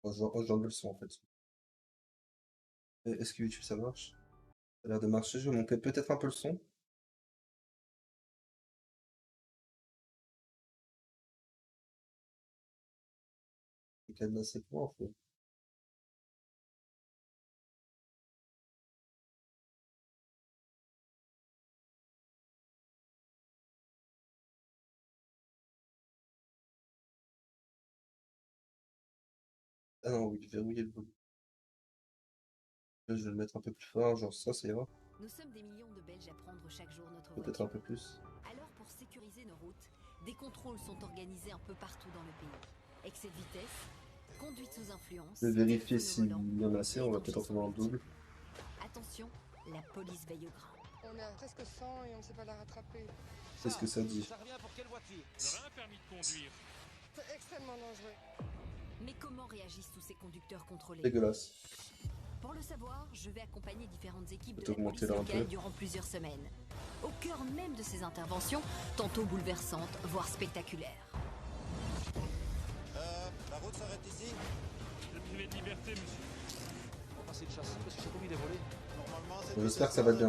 J'enlève le son en fait. Est-ce que YouTube ça marche? Ça a l'air de marcher, je vais monter peut-être un peu le son. C'est cadenassé pour en fait. Ah non, oui, verrouiller le volume. Là, je vais le mettre un peu plus fort, genre ça ira. Nous sommes des millions de Belges à prendre chaque jour notre Peut-être voiture. un peu plus. Alors, pour sécuriser nos routes, des contrôles sont organisés un peu partout dans le pays. Excès de vitesse, conduite sous influence, Je vais vérifier téléphone au s'il volant, y en a assez, on va peut-être en dangers faire un sont double. Attention, la police veille au grain. On est à presque 100 et on ne sait pas la rattraper. C'est ce que ça dit. Ça revient pour quelle voiture? Vous avez un permis de conduire? C'est extrêmement dangereux. Mais comment réagissent tous ces conducteurs contrôlés? Dégueulasse. Pour le savoir, je vais accompagner différentes équipes de Peut-être la police augmenter là un peu. locale durant plusieurs semaines. Au cœur même de ces interventions, tantôt bouleversantes, voire spectaculaires. La route s'arrête ici. Vous êtes privé de liberté, monsieur. On va passer le châssis parce que c'est comme il est volé. Normalement, c'est. J'espère que ça va être bien.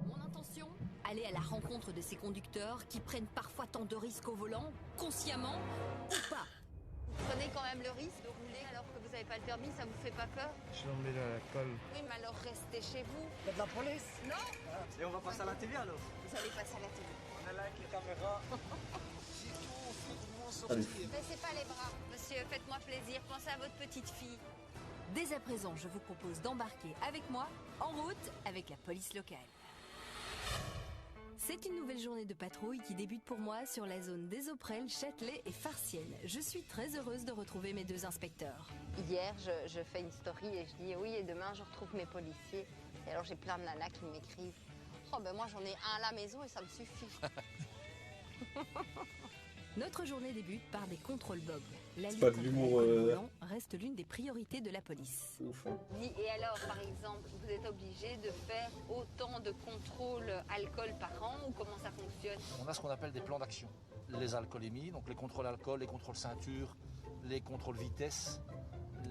Mon intention, aller à la rencontre de ces conducteurs qui prennent parfois tant de risques au volant, consciemment ou pas. Vous prenez quand même le risque de rouler alors que vous n'avez pas le permis, ça vous fait pas peur? Je l'emmène à la colle. Oui, mais alors restez chez vous. Il y a de la police. Non, Et on va passer à la télé alors. vous allez passer à la télé. On est là avec les caméras. Allez. Baissez pas les bras. Monsieur, faites-moi plaisir, pensez à votre petite fille. Dès à présent, je vous propose d'embarquer avec moi en route avec la police locale. C'est une nouvelle journée de patrouille qui débute pour moi sur la zone des Auprelles, Châtelet et Farciennes. Je suis très heureuse de retrouver mes deux inspecteurs. Hier, je fais une story et je dis oui, et demain, je retrouve mes policiers. Et alors, j'ai plein de nanas qui m'écrivent. Oh, ben moi, j'en ai un à la maison et ça me suffit. Notre journée débute par des contrôles Bob. La C'est lutte pas de contre l'humour, l'alcool au volant reste l'une des priorités de la police. Ouf, hein. Et alors, par exemple, vous êtes obligé de faire autant de contrôles alcool par an ou comment ça fonctionne? On a ce qu'on appelle des plans d'action. Les alcoolémies, donc les contrôles alcool, les contrôles ceinture, les contrôles vitesse,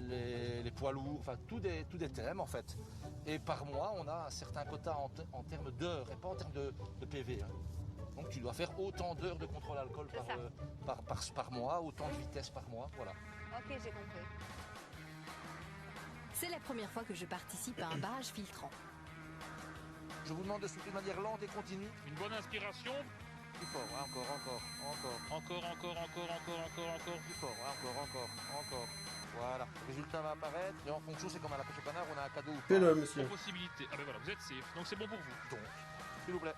les poids lourds, enfin tout des thèmes en fait. Et par mois, on a un certain quota en termes d'heures et pas en termes de PV. Hein. Donc tu dois faire autant d'heures de contrôle alcool par mois, autant de vitesse par mois, voilà. Ok, j'ai compris. C'est la première fois que je participe à un barrage filtrant. Je vous demande de souffler de manière lente et continue. Une bonne inspiration. Plus fort, hein, encore. Encore. Plus fort, hein, encore. Voilà. Le résultat va apparaître. Et en fonction, c'est comme à la pêche au canard, on a un cadeau ou pas. Fais-le, monsieur. Possibilité. Ah ben voilà, vous êtes safe. Donc c'est bon pour vous. Donc, s'il vous plaît.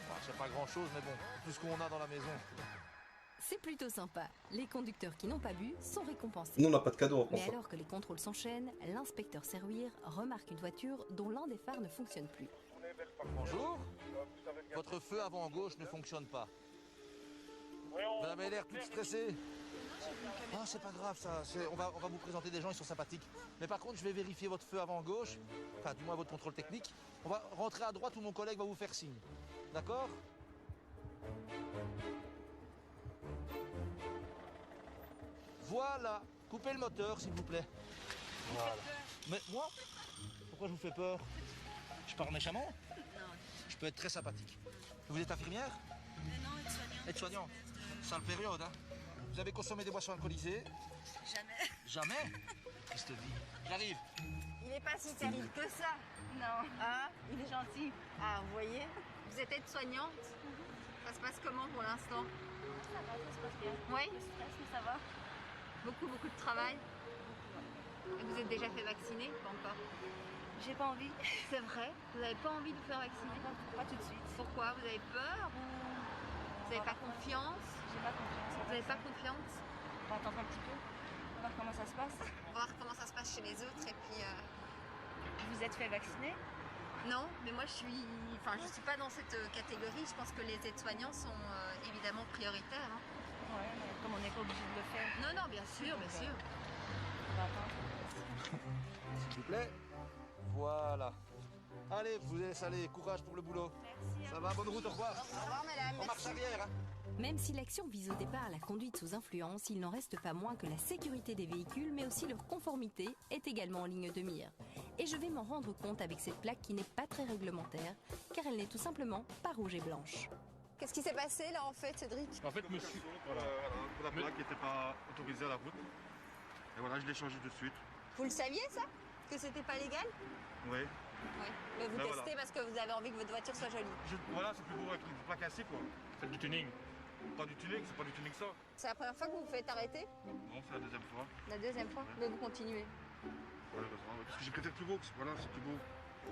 Enfin, c'est pas grand chose, mais bon, plus qu'on a dans la maison. C'est plutôt sympa. Les conducteurs qui n'ont pas bu sont récompensés. Nous, on n'a pas de cadeau en Mais France. alors que les contrôles s'enchaînent, l'inspecteur Servir remarque une voiture dont l'un des phares ne fonctionne plus. Bonjour. Votre feu avant gauche ne fonctionne pas. Vous avez l'air toute stressée. Ah, c'est pas grave ça. On va vous présenter des gens, ils sont sympathiques. Mais par contre, je vais vérifier votre feu avant gauche. Enfin, du moins votre contrôle technique. On va rentrer à droite où mon collègue va vous faire signe. D'accord? Voilà. Coupez le moteur, s'il vous plaît. Voilà. Mais moi? Pourquoi je vous fais peur? Je parle méchamment? Non. Je peux être très sympathique. Vous êtes infirmière? Non, aide-soignante. Aide-soignante. Sale période, hein? Vous avez consommé des boissons alcoolisées? Jamais. Jamais? Qu'est-ce que dit? J'arrive. Il n'est pas si terrible que ça. Non. Ah, il est gentil. Ah, vous voyez? Vous êtes aide-soignante? Ça se passe comment pour l'instant? Ça va, ça se passe bien. Oui? Le stress, mais ça va. Beaucoup de travail? Et vous êtes déjà fait vacciner? Pas encore. J'ai pas envie. C'est vrai? Vous n'avez pas envie de vous faire vacciner? Pas tout de suite. Pourquoi? Vous avez peur ou vous n'avez pas confiance? J'ai pas confiance. Vous n'avez pas confiance? On va attendre un petit peu. On va voir comment ça se passe. On va voir comment ça se passe chez les autres et puis... Vous êtes fait vacciner? Non, mais moi je suis pas dans cette catégorie. Je pense que les aides-soignants sont évidemment prioritaires. Hein. Ouais, mais comme on n'est pas obligé de le faire, Non, bien sûr, bien sûr. on va attendre. S'il vous plaît. Voilà. Allez, vous laisse aller. Courage pour le boulot. Merci. Ça va, bonne route, au revoir. Au revoir, madame. On marche Merci. arrière, hein? Même si l'action vise au départ la conduite sous influence, il n'en reste pas moins que la sécurité des véhicules, mais aussi leur conformité, est également en ligne de mire. Et je vais m'en rendre compte avec cette plaque qui n'est pas très réglementaire, car elle n'est tout simplement pas rouge et blanche. Qu'est-ce qui s'est passé là en fait, Cédric? En fait, monsieur. Voilà. La plaque n'était pas autorisée à la route. Et voilà, je l'ai changé de suite. Vous le saviez ça? Que c'était pas légal? Oui. Oui. Mais vous Ben testez voilà. parce que vous avez envie que votre voiture soit jolie. Voilà, c'est plus beau avec une plaque ainsi quoi. Faites du tuning. Pas du tuning, c'est pas du tuning ça. C'est la première fois que vous vous faites arrêter? Non, c'est la deuxième fois. La deuxième fois? Mais vous continuez. Malheureusement, parce que je préfère plus beau. Voilà, c'est plus beau.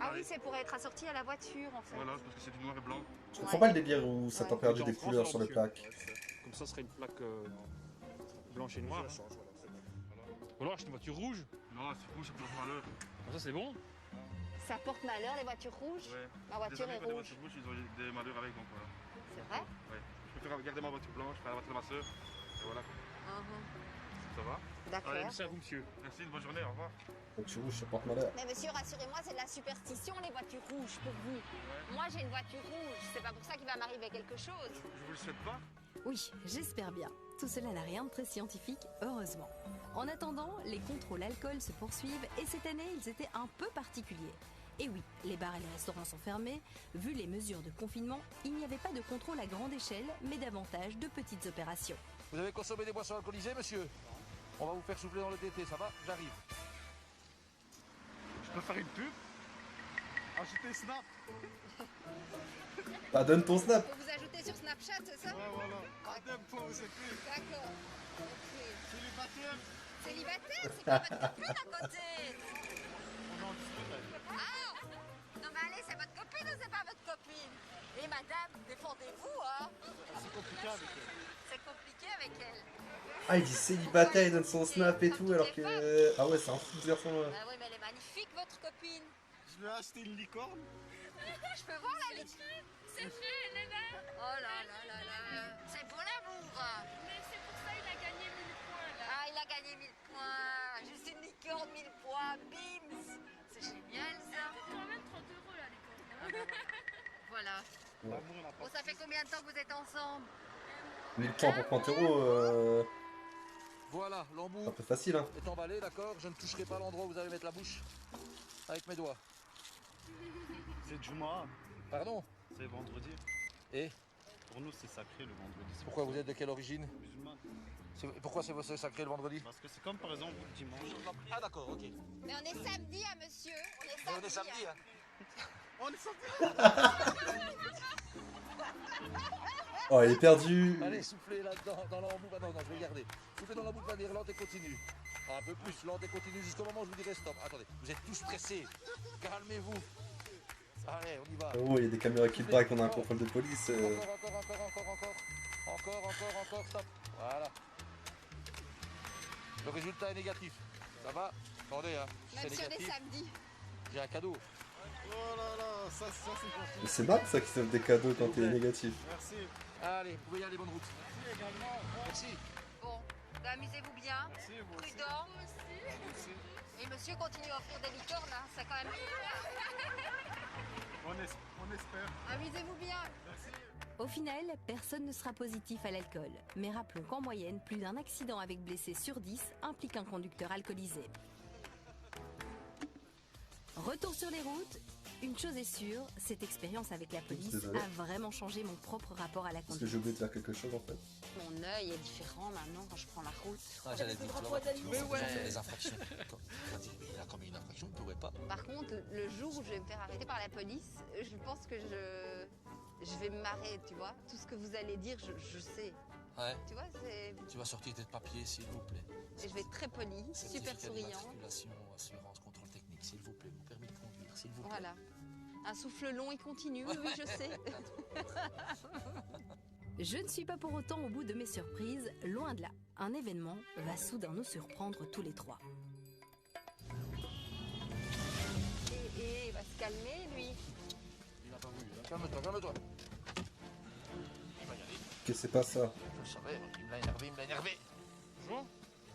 Ah oui, c'est pour être assorti à la voiture en fait. Voilà, parce que c'est du noir et blanc. Je comprends pas le délire où ça t'a perdu des couleurs sur les plaques. Comme ça serait une plaque blanche et noire. Ou alors acheter une voiture rouge. Non, c'est rouge, ça porte malheur. Comme ça c'est bon. Ça porte malheur les voitures rouges? Ouais. Ma voiture Des est amis qui ont des rouge. voitures rouges, ils ont eu des malheurs avec, donc voilà. C'est vrai? Ouais. Je préfère garder ma voiture blanche, faire la voiture de ma soeur. Et voilà. Ça va? D'accord. Allez, merci à vous, monsieur. Merci, une bonne journée, au revoir. Donc tu rouges, ça porte malheur. Mais monsieur, rassurez-moi, c'est de la superstition les voitures rouges pour vous. Moi j'ai une voiture rouge, c'est pas pour ça qu'il va m'arriver quelque chose. Je vous le souhaite pas. Oui, j'espère bien. Tout cela n'a rien de très scientifique, heureusement. En attendant, les contrôles alcool se poursuivent et cette année, ils étaient un peu particuliers. Et oui, les bars et les restaurants sont fermés. Vu les mesures de confinement, il n'y avait pas de contrôle à grande échelle, mais davantage de petites opérations. Vous avez consommé des boissons alcoolisées, monsieur? On va vous faire souffler dans le TT, ça va? J'arrive. Je peux faire une pub? Ajoutez Snap. Bah donne ton snap. Faut vous ajouter sur Snapchat, c'est ça? Ouais, voilà. Adem, toi, vous êtes plus. D'accord. Ok. Célibataire. Célibataire, c'est pas votre copine à côté? On en discute. Ah! Non mais allez, c'est votre copine ou c'est pas votre copine? Et madame, défendez-vous, hein? C'est compliqué avec elle. C'est compliqué avec elle. Ah, il dit célibataire, il donne son snap et tout, alors que... Ah ouais, c'est un fou de garçon là. Ah oui, mais elle est magnifique, votre copine. Je lui ai acheté une licorne. Je peux voir la licorne? C'est fait, Nana. Oh là là là là. C'est pour l'amour. Mais c'est pour ça qu'il a gagné 1000 points là. Ah, il a gagné 1000 points. Juste une licorne, 1000 points. Bims. C'est génial ça. Quand même 30 € là, les gars. Voilà. Bon, ça fait combien de temps que vous êtes ensemble? 1000 points pour 30 €, Voilà, c'est un l'embout peu facile hein. est emballé, d'accord? Je ne toucherai pas l'endroit où vous allez mettre la bouche avec mes doigts. C'est Juma, Pardon? c'est vendredi. Et Pour nous, c'est sacré le vendredi. C'est pourquoi pour vous êtes de quelle origine? ça, musulman. Pourquoi c'est sacré le vendredi? Parce que c'est comme par exemple le dimanche. Ah d'accord, ok. Mais on est samedi, hein, monsieur. On est samedi, hein? On est sorti. Oh, il est perdu. Allez, soufflez là-dedans, dans l'embout. Ah, non, je vais garder. Soufflez dans l'embout de manière lente et continue. Un peu plus, lente et continue jusqu'au moment où je vous dirai stop. Attendez, vous êtes tous pressés. Calmez-vous. Allez, on y va. Oh, il y a des caméras qui braquent, on a un contrôle de police. Encore, stop. Voilà. Le résultat est négatif. Ça va? Attendez, hein. Si Même c'est si on est négatif, samedi. j'ai un cadeau. Oh là là, ça c'est gentil. Mais c'est marrant ça qui s'offre des cadeaux quand t'es négatif. Merci. Allez, vous pouvez y aller, bonne route. Merci également. Merci. Bon, bah, amusez-vous bien. Merci, vous aussi. Prudent. Merci. Et monsieur continue à offrir des licornes, hein. C'est quand même. On espère. Amusez-vous bien. Au final, personne ne sera positif à l'alcool. Mais rappelons qu'en moyenne, plus d'un accident avec blessé sur 10 implique un conducteur alcoolisé. Retour sur les routes. Une chose est sûre, cette expérience avec la police Désolé. a vraiment changé mon propre rapport à la Parce que conduite. j'ai oublié de faire quelque chose en fait. Mon œil est différent maintenant quand je prends la route. J'allais dire, les infractions. Il a commis une infraction, il ne pourrait pas. Par contre, le jour où je vais me faire arrêter par la police, je pense que je vais me marrer, tu vois. Tout ce que vous allez dire, je sais. Ouais. Tu vois, Tu vas sortir tes papiers, s'il vous plaît. et je vais être très polie, super Certificat souriante. d'immatriculation, assurance, contrôle technique, s'il vous plaît. Mon permis de conduire, s'il vous plaît. Voilà. Un souffle long et continu, oui, oui, je sais. Je ne suis pas pour autant au bout de mes surprises, loin de là. Un événement va soudain nous surprendre tous les trois. Et il va se calmer, lui. Il n'a pas vu. Calme-toi, calme-toi. Il va y aller. Que c'est pas ça. Je le savais, il me l'a énervé, Bonjour.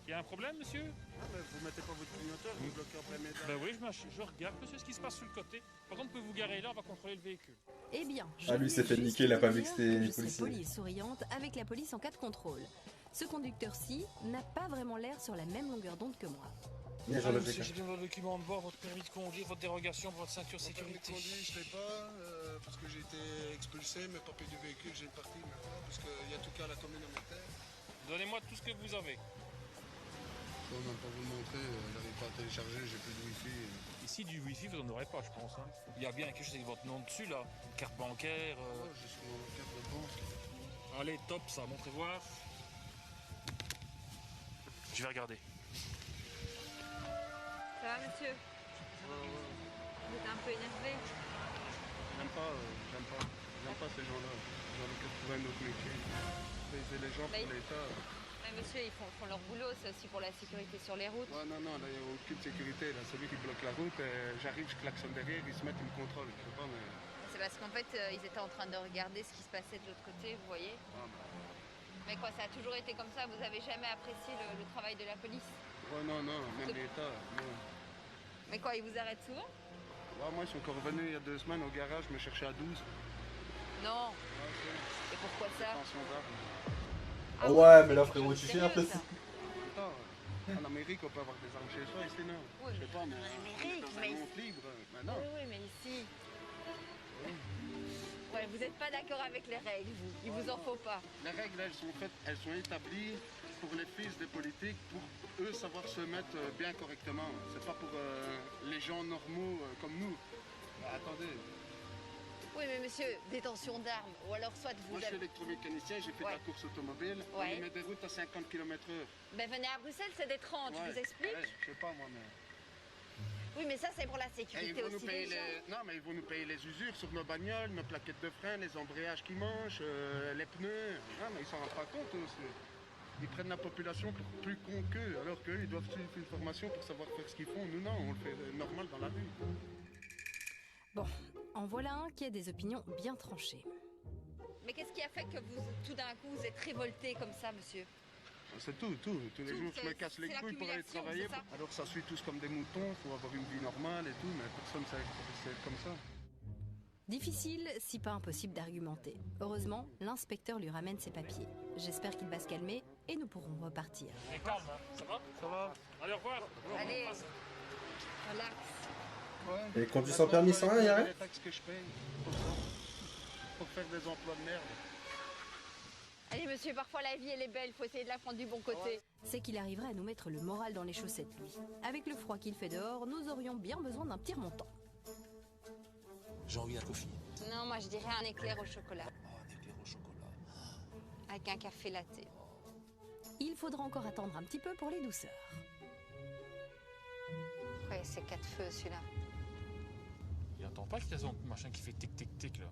Il y a un problème, monsieur? Ah, mais vous mettez pas votre clignoteur, vous bloquez en plein milieu. Ben oui, je regarde, monsieur, ce qui se passe sur le côté. Par contre, pouvez-vous garer là, on va contrôler le véhicule. Eh bien, Ah, lui, il s'est fait niquer, il a pas vu que c'était les policiers. Polie et souriante avec la police en cas de contrôle. Ce conducteur-ci n'a pas vraiment l'air sur la même longueur d'onde que moi. Bien, j'en ai fait J'ai bien le document de bord, votre permis de conduire, votre dérogation pour votre ceinture sécurité. Je l'ai pas, parce que j'ai été expulsé, mes papiers du véhicule, j'ai une partie maintenant, parce qu'il y a tout cas à la commune en terre. Donnez-moi tout ce que vous avez. Je peux même pas vous le montrer, j'arrive pas à télécharger, j'ai plus de wifi. Ici, du wifi, vous n'en aurez pas, je pense. Hein. Il y a bien quelque chose avec votre nom dessus, là. Une carte bancaire. Ouais, j'ai sur mon carte de banque. Allez, top, ça, montrez voir. Je vais regarder. Ça va, monsieur? Vous êtes un peu énervé? J'aime pas ces gens-là. J'en ai que trouver un autre métier. Baiser les gens pour l'État. Mais monsieur, ils font leur boulot, c'est aussi pour la sécurité sur les routes. Ouais, non, là, il n'y a aucune sécurité. Là, celui qui bloque la route, j'arrive, je klaxonne derrière, ils se mettent, ils me contrôlent. Je sais pas, mais... C'est parce qu'en fait, ils étaient en train de regarder ce qui se passait de l'autre côté, vous voyez. Ah, bah. Mais quoi, ça a toujours été comme ça? Vous avez jamais apprécié le travail de la police? Ouais, non, même l'État, non. Mais quoi, ils vous arrêtent souvent? Ouais, moi, ils sont encore venus il y a 2 semaines au garage me chercher à 12. Non. Ouais, Et pourquoi ça? Attention d'armes. Ah ouais, mais là, frérot, tu fais un peu ça. Attends, en Amérique, on peut avoir des armes chez soi, ici, non? Oui, Je sais pas, mais... en Amérique, dans mais un monde libre, mais non. Oui, mais ici... Ouais, vous n'êtes pas d'accord avec les règles, vous. Il vous en faut pas. Les règles, elles sont établies pour les fils des politiques, pour eux savoir se mettre bien correctement. C'est pas pour les gens normaux comme nous. Attendez. Oui, mais monsieur, détention d'armes, ou alors soit vous... Moi, je suis électromécanicien, j'ai fait de la course automobile. Ouais. On met des routes à 50 km/h. Ben venez à Bruxelles, c'est des 30, je vous explique. Ouais, je sais pas, moi, mais... Oui, mais ça, c'est pour la Et sécurité ils vont nous aussi payer des gens. Non, mais ils vont nous payer les usures sur nos bagnoles, nos plaquettes de frein, les embrayages qui mangent, les pneus. Non, mais ils s'en rendent pas compte, eux aussi. Ils prennent la population pour plus con qu'eux, alors qu'eux, ils doivent suivre une formation pour savoir faire ce qu'ils font. Nous, non, on le fait normal dans la rue. Bon, en voilà un qui a des opinions bien tranchées. Mais qu'est-ce qui a fait que vous, tout d'un coup, vous êtes révolté comme ça, monsieur? C'est tout. Tous les jours, je me casse les c'est couilles pour aller l'accumulation, travailler. c'est ça? Alors ça suit tous comme des moutons, il faut avoir une vie normale et tout, mais personne c'est comme ça. Difficile, si pas impossible d'argumenter. Heureusement, l'inspecteur lui ramène ses papiers. J'espère qu'il va se calmer et nous pourrons repartir. Et calme, hein. Ça va? Ça va? Allez, au revoir. Allez, relax. Ouais. Et conduit sans permis, sans rien, y'a rien? Les taxes que je paye pour faire des emplois de merde. Allez, monsieur, parfois la vie, elle est belle, faut essayer de la prendre du bon côté. C'est qu'il arriverait à nous mettre le moral dans les chaussettes, lui. Avec le froid qu'il fait dehors, nous aurions bien besoin d'un petit remontant. J'ai envie d'un coffee. Non, moi, je dirais un éclair au chocolat. Un éclair au chocolat. Avec un café latte. Il faudra encore attendre un petit peu pour les douceurs. Ouais, c'est 4 feux, celui-là. Il entend pas qu'il y a son machin qui fait tic-tic-tic, là.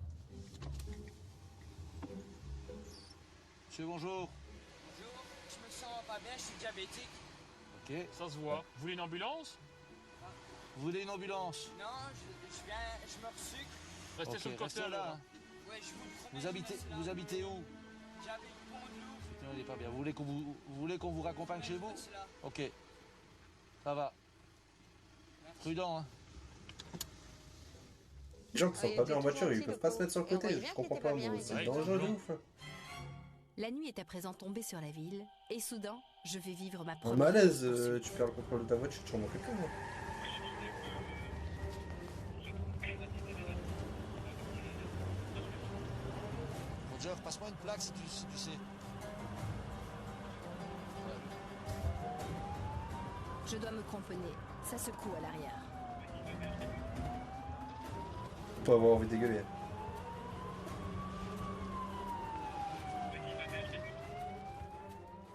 Monsieur, bonjour. Bonjour, je me sens pas bien, je suis diabétique. Ok. Ça se voit. Vous voulez une ambulance? Vous voulez une ambulance? Non, je me resucre. Restez Ok, sur le côté, restez là. Ouais, alors. je vous le promets. Vous habitez où? J'habite Pont-de-Loup. Putain, il est pas bien. Vous voulez qu'on vous raccompagne chez vous? Ok. Ça va. Prudent, hein. Les gens qui sont pas bien en voiture, ils peuvent pas se mettre sur le côté. Je comprends pas, moi. C'est dangereux de ouf. La nuit est à présent tombée sur la ville, et soudain, je vais vivre ma En première... malaise, tu perds le contrôle de ta voiture, tu remontes quelqu'un. Roger, passe-moi une plaque si tu sais. Je dois me cramponner, ça secoue à l'arrière. Faut avoir envie de dégueuler.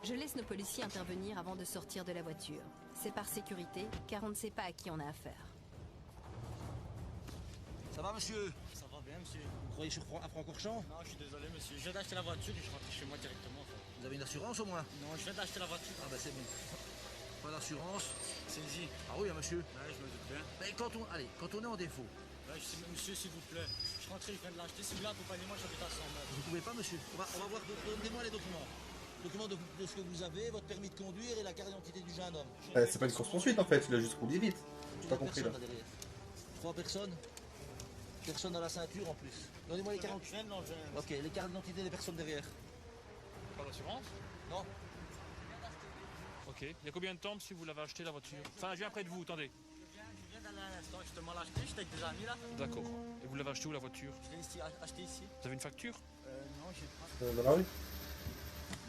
Je laisse nos policiers intervenir avant de sortir de la voiture. C'est par sécurité, car on ne sait pas à qui on a affaire. Ça va, monsieur? Ça va bien, monsieur? Vous croyez sur à Francorchamps? Non, je suis désolé, monsieur. Je viens d'acheter la voiture et je rentre chez moi directement. Vous avez une assurance au moins? Non, je viens d'acheter la voiture. Ah bah c'est bon. Pas d'assurance? Saisie. Ah oui, hein, monsieur. Ouais, je me doute bien. Mais quand on est en défaut, Ouais, monsieur, s'il vous plaît. Je suis rentré, je viens de l'acheter. Si vous voulez accompagner-moi, j'habite à 100 mètres. vous pouvez pas, monsieur? On va voir, donnez-moi les documents. document de ce que vous avez, votre permis de conduire et la carte d'identité du jeune homme. C'est pas une course-poursuite en fait, il a juste roulé vite. J'ai pas compris là. Personne derrière. 3 personnes. Personne dans la ceinture en plus. Donnez-moi les 40. Ok, les cartes d'identité des personnes derrière. Pas d'assurance? Non. Ok. Il y a combien de temps si vous l'avez acheté la voiture? Enfin, je viens près de vous, attendez. Je viens d'aller à l'instant justement l'acheter, j'étais avec des amis là. D'accord. Et vous l'avez acheté où la voiture? Je l'ai acheté ici. Vous avez une facture? Non, j'ai pas. Dans la rue?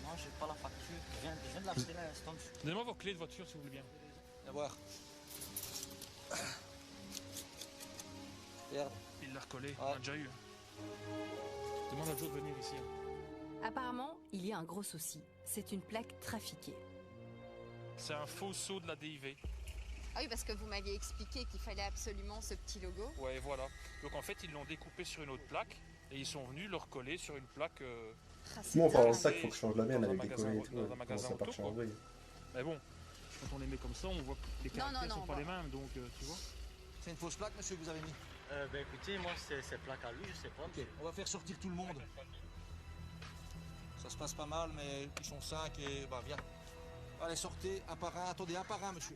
Non, j'ai pas la facture. Je viens de l'acheter là à l'instant. Donnez-moi vos clés de voiture si vous voulez bien. Viens voir. Regarde. Il l'a recollé, on l'a déjà eu. Demande à Joe de venir ici. Apparemment, il y a un gros souci. C'est une plaque trafiquée. C'est un faux saut de la DIV. Ah oui, parce que vous m'aviez expliqué qu'il fallait absolument ce petit logo. Ouais, voilà. Donc en fait, ils l'ont découpé sur une autre plaque et ils sont venus le recoller sur une plaque. Moi, en parlant de ça, il faut que je change la mienne dans un avec des magasin- collets et tout. dans un magasin Ça part auto, chez en quoi. vrille. Mais bon, quand on les met comme ça, on voit que les caractères non, sont pas bah. les mêmes, donc tu vois. C'est une fausse plaque, monsieur, que vous avez mis. Ben écoutez, moi c'est plaque à lui, je sais pas. Ok, on va faire sortir tout le monde. Ça se passe pas mal, mais ils sont 5 et bah viens. Allez, sortez, un par un. Attendez, un par un, monsieur.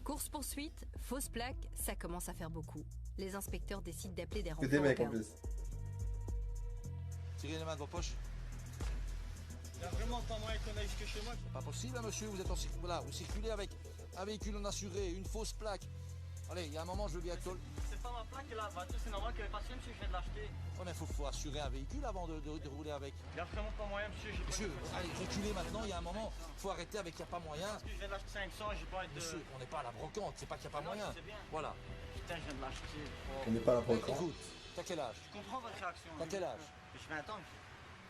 Course-poursuite, fausse plaque, ça commence à faire beaucoup. Les inspecteurs décident d'appeler des Que renforts des au mecs cas en où. plus. Tirez les mains de vos poches. Il y a vraiment pas moyen qu'on aille jusque chez moi. Pas possible, hein, monsieur, vous êtes en voilà, vous circulez avec un véhicule non assuré, une fausse plaque. Allez, il y a un moment, je veux bien que... C'est pas ma plaque et la voiture, c'est normal qu'elle est passée, monsieur, je viens de l'acheter. Ouais, mais faut assurer un véhicule avant de rouler avec. Il y a vraiment pas moyen, monsieur, j'ai pas Monsieur, envie de- allez, reculez maintenant, il y a un moment, faut arrêter avec il n'y a pas moyen. Parce que je viens de l'acheter 500, j'ai pas envie de... Monsieur, on n'est pas à la brocante, c'est pas qu'il n'y a pas Non, moyen. je sais bien. Voilà. Putain, je viens de l'acheter. On n'est pas là pour le camp. Écoute, t'as quel âge? Je comprends votre réaction. T'as quel âge? Je vais attendre.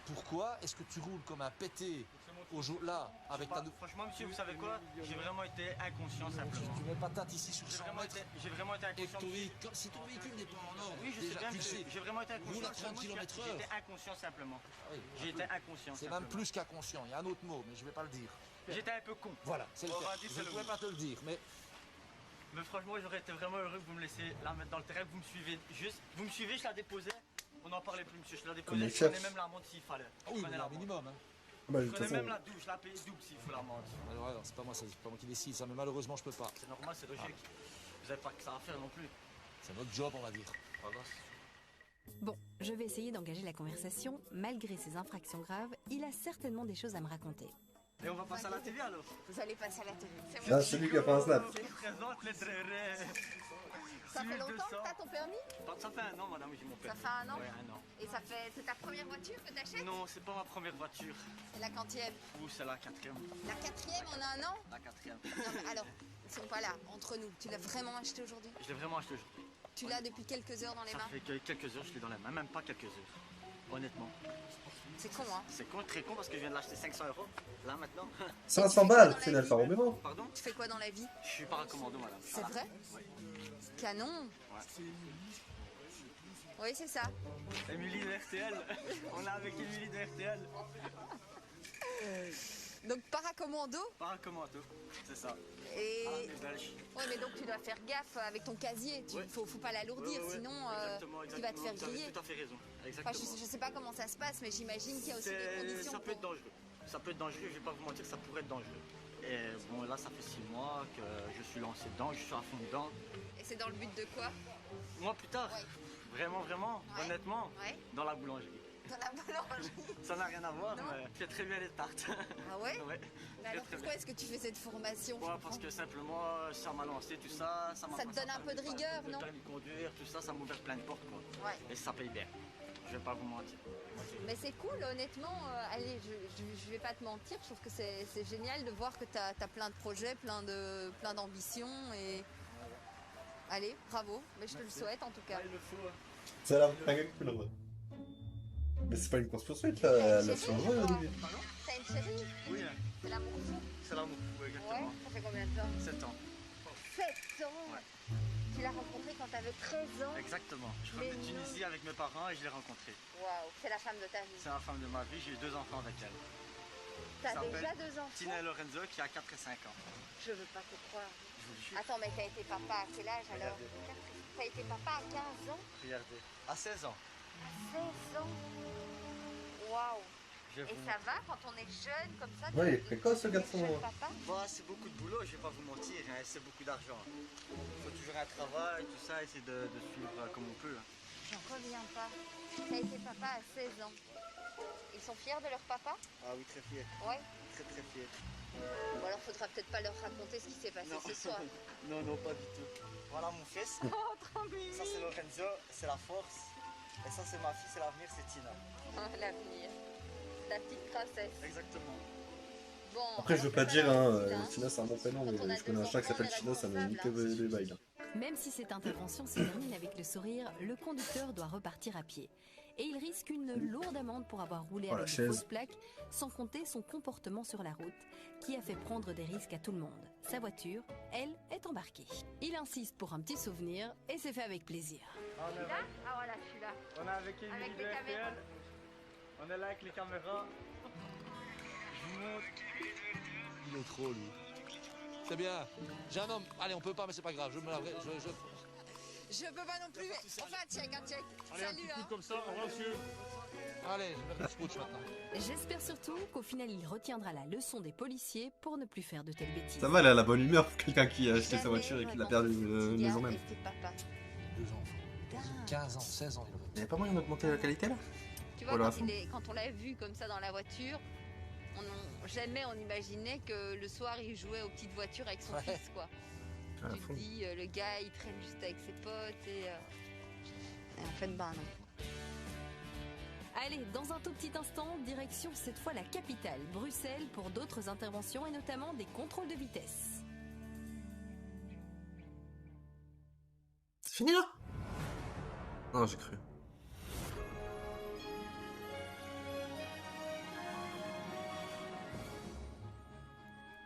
Pourquoi est-ce que tu roules comme un pété au jour là avec ta... Franchement, monsieur, vous savez quoi? J'ai vraiment été inconscient simplement. Tu mets patate ici sur J'ai 100 vraiment mètres. été, j'ai vraiment été Et inconscient. ton véhicule, si ton véhicule n'est pas en ordre, Oui, je déjà, sais bien, tu le monsieur. sais. J'ai vraiment été inconscient. Roule à 30 Moi, km/h. J'étais inconscient simplement. Oui, J'ai été inconscient. c'est même plus qu'inconscient, il y a un autre mot, mais je vais pas le dire. J'étais un peu con. Voilà, c'est le On va cas. dire Je c'est ne le pouvais mot. pas te le dire, mais Mais franchement, j'aurais été vraiment heureux que vous me laissiez la mettre dans le terrain, que vous me suivez juste. Vous me suivez, je la déposais. On n'en parlait plus, monsieur. Je la Comme déposais. les Je prenais chefs. même l'amende s'il fallait. ah oui, Je prenais mais un l'amende. minimum. Hein. Bah, de Je toute prenais façon, même la douche, je la paye double s'il faut l'amende. Alors, alors, c'est pas moi, c'est pas moi qui décide, ça, mais malheureusement, je peux pas. C'est normal, c'est logique. Vous n'avez pas que ça à faire non plus. C'est notre job, on va dire. Voilà. Bon, je vais essayer d'engager la conversation. Malgré ces infractions graves, il a certainement des choses à me raconter. Et on va passer à la TV alors. Vous allez passer à la télé. C'est Ah, c'est lui qui a fait un snap. Je présente les trérés. Ça fait longtemps que t'as ton permis? Ça fait un an, madame, j'ai mon permis. Ça fait un an? Ouais, un an. Et ça fait... C'est ta première voiture que t'achètes? Non, c'est pas ma première voiture. C'est la quantième? Ou c'est la quatrième. La quatrième en un an? La quatrième. Non mais alors, ils sont pas là, entre nous. Tu l'as vraiment acheté aujourd'hui? Je l'ai vraiment acheté aujourd'hui. Tu l'as depuis quelques heures dans les Ça mains? fait que quelques heures, je l'ai dans les mains, même pas quelques heures. Honnêtement. C'est con, hein? C'est con, très con parce que je viens de l'acheter 500 €. Là maintenant. 500 balles, c'est une Alfa Romeo. Pardon? Tu fais quoi dans la vie? Je suis paracommando, madame. C'est vrai? Canon! Ouais. Oui, c'est ça. Émilie de RTL. On est avec Émilie de RTL. Donc paracommando? Paracommando, c'est ça. Et... Ah, mais belge. Ouais, mais donc tu dois faire gaffe avec ton casier. Ouais. Faut pas l'alourdir, Ouais, ouais, sinon exactement, tu vas te faire vous avez griller. tout à fait raison. Enfin, Exactement. je sais pas comment ça se passe, mais j'imagine qu'il y a aussi des conditions. Ça peut être dangereux. Ça peut être dangereux, je vais pas vous mentir, ça pourrait être dangereux. Et bon, là, ça fait 6 mois que je suis lancé dedans, je suis à fond dedans. Et c'est dans le but de quoi? Moi, plus tard, Ouais. vraiment, Ouais. honnêtement, Ouais. dans la boulangerie. Dans la boulangerie. Ça n'a rien à voir, Non. mais je fais très bien les tartes. Ah ouais? Ouais. Mais alors très pourquoi est-ce que tu fais cette formation? Ouais, parce que simplement, ça m'a lancé, tout ça. Ça m'a Ça te donne un peu de rigueur, le non? permis de conduire, tout ça, ça m'a ouvert plein de portes, quoi. Ouais. Et ça paye bien. Je vais pas vous mentir. Mais c'est cool, honnêtement. Allez, je vais pas te mentir, je trouve que c'est génial de voir que tu as plein de projets, plein d'ambitions. Et... Allez, bravo. Mais je te le souhaite en tout cas. Ouais, il le faut. Ça a l'air un gars cool en vrai. Mais c'est pas une course poursuite T'as là, une la chérie, survol au toi? début. T'as une chérie? Oui, hein. C'est l'amour fou? C'est l'amour fou, Ouais, exactement. ça fait combien de temps? 7 ans. 7 ans. Ouais. Tu l'as rencontrée quand t'avais 13 ans? Exactement. Je suis Mais revenu de Tunisie avec mes parents et je l'ai rencontrée. Waouh, c'est la femme de ta vie. C'est la femme de ma vie, j'ai eu 2 enfants avec elle. T'as s'appelle déjà 2 enfants? Tina et Lorenzo qui a 4 et 5 ans. Je veux pas te croire. Je vous le jure. Attends, mais t'as été papa à quel âge alors? Regardez. T'as été papa à 15 ans? Regardez. À 16 ans. À 16 ans? Waouh! Et ça va quand on est jeune comme ça? Ouais, il est précoce ce garçon. Bah, c'est beaucoup de boulot, je vais pas vous mentir, hein, c'est beaucoup d'argent. Il faut toujours un travail, tout ça, essayer de suivre comme on peut. J'en reviens pas. T'as été papa à 16 ans. Ils sont fiers de leur papa? Ah oui, très fier. Ouais. Très très fier. Bon alors faudra peut-être pas leur raconter ce qui s'est passé ce soir. Non, non, pas du tout. Voilà mon fils. Oh, trop mignon. Ça c'est Lorenzo, c'est la force. Et ça c'est ma fille, c'est l'avenir, c'est Tina. Oh, l'avenir. La petite princesse. Exactement. Bon, Après, je veux alors, pas c'est dire, pas hein, la routine, Tina c'est un bon prénom, mais je connais un chat qui s'appelle Tina, ça m'a niqué les bails. Hein. Même si cette intervention se termine avec le sourire, le conducteur doit repartir à pied. Et il risque une lourde amende pour avoir roulé Oh, la avec de chaise. fausses plaques, sans compter son comportement sur la route, qui a fait prendre des risques à tout le monde. Sa voiture, elle, est embarquée. Il insiste pour un petit souvenir, et c'est fait avec plaisir. Tu es là? Ah voilà, je suis là. On est avec Émilie Avec de les RTL. caméras. On est là avec les caméras. Je vous montre. Il est trop, lui. C'est bien. J'ai un homme. Allez, on peut pas, mais c'est pas grave. Je me laverai. Je peux pas non plus. Enfin, check, un check. Allez, un petit coup comme ça, au revoir monsieur. Allez, je vais faire du scotch maintenant. J'espère surtout qu'au final il retiendra la leçon des policiers pour ne plus faire de telles bêtises. Ça va, elle a la bonne humeur pour quelqu'un qui a acheté sa voiture et qui l'a perdu le jour même. Papa. 2 enfants. 15 ans, 16 ans. Il n'y avait pas moyen d'augmenter la qualité là? Tu vois, Voilà, quand on l'a vu comme ça dans la voiture, jamais on imaginait que le soir il jouait aux petites voitures avec son fils, quoi. À Tu te fond. dis, le gars il traîne juste avec ses potes et en fait, ben non. Allez, dans un tout petit instant, direction cette fois la capitale, Bruxelles, pour d'autres interventions et notamment des contrôles de vitesse. C'est fini là? Non, j'ai cru.